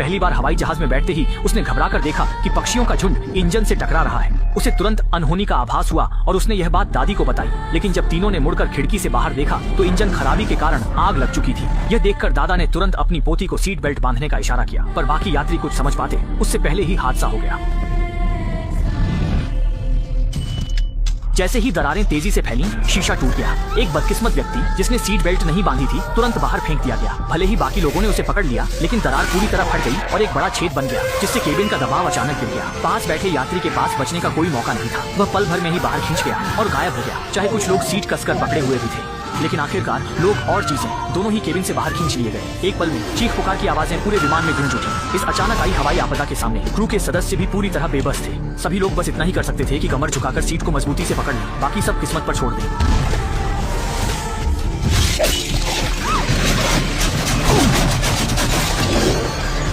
पहली बार हवाई जहाज में बैठते ही उसने घबराकर देखा कि पक्षियों का झुंड इंजन से टकरा रहा है। उसे तुरंत अनहोनी का आभास हुआ और उसने यह बात दादी को बताई। लेकिन जब तीनों ने मुड़कर खिड़की से बाहर देखा तो इंजन खराबी के कारण आग लग चुकी थी। यह देखकर दादा ने तुरंत अपनी पोती को सीट बेल्ट बांधने का इशारा किया, पर बाकी यात्री कुछ समझ पाते उससे पहले ही हादसा हो गया। जैसे ही दरारें तेजी से फैली, शीशा टूट गया। एक बदकिस्मत व्यक्ति जिसने सीट बेल्ट नहीं बांधी थी तुरंत बाहर फेंक दिया गया। भले ही बाकी लोगों ने उसे पकड़ लिया, लेकिन दरार पूरी तरह फट गई और एक बड़ा छेद बन गया, जिससे केबिन का दबाव अचानक गिर गया। पास बैठे यात्री के पास बचने का कोई मौका नहीं था। वह पल भर में ही बाहर खींच गया और गायब हो गया। चाहे कुछ लोग सीट कसकर पकड़े हुए भी थे, लेकिन आखिरकार लोग और चीजें दोनों ही केबिन से बाहर खींच लिए गए। एक पल में चीख पुकार की आवाजें पूरे विमान में गूंज उठी। इस अचानक आई हवाई आपदा के सामने क्रू के सदस्य भी पूरी तरह बेबस थे। सभी लोग बस इतना ही कर सकते थे कि कमर झुकाकर सीट को मजबूती से पकड़ लें, बाकी सब किस्मत पर छोड़ दें।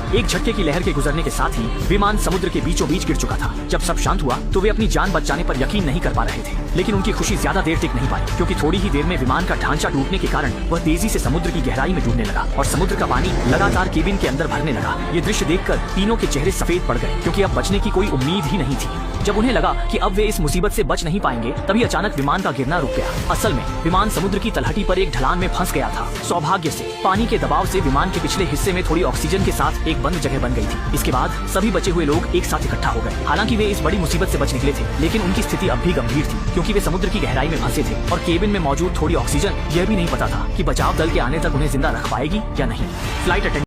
एक झटके की लहर के गुजरने के साथ ही विमान समुद्र के बीचों बीच गिर चुका था। जब सब शांत हुआ तो वे अपनी जान बच जाने पर यकीन नहीं कर पा रहे थे, लेकिन उनकी खुशी ज्यादा देर टिक नहीं पाई, क्योंकि थोड़ी ही देर में विमान का ढांचा टूटने के कारण वह तेजी से समुद्र की गहराई में डूबने लगा और समुद्र का पानी लगातार केबिन के अंदर भरने लगा। ये दृश्य देखकर तीनों के चेहरे सफेद पड़ गए, क्योंकि अब बचने की कोई उम्मीद ही नहीं थी। जब उन्हें लगा कि अब वे इस मुसीबत से बच नहीं पाएंगे, तभी अचानक विमान का गिरना रुक गया। असल में विमान समुद्र की तलहटी पर एक ढलान में फंस गया था। सौभाग्य से पानी के दबाव से विमान के पिछले हिस्से में थोड़ी ऑक्सीजन के साथ एक बंद जगह बन गई थी। इसके बाद सभी बचे हुए लोग एक साथ इकट्ठा हो गए। हालांकि वे इस बड़ी मुसीबत से बच निकले थे, लेकिन उनकी स्थिति अब भी गंभीर थी, क्योंकि वे समुद्र की गहराई में फंसे थे और केबिन में मौजूद थोड़ी ऑक्सीजन यह भी नहीं पता था कि बचाव दल के आने तक उन्हें जिंदा रख पाएगी या नहीं। फ्लाइट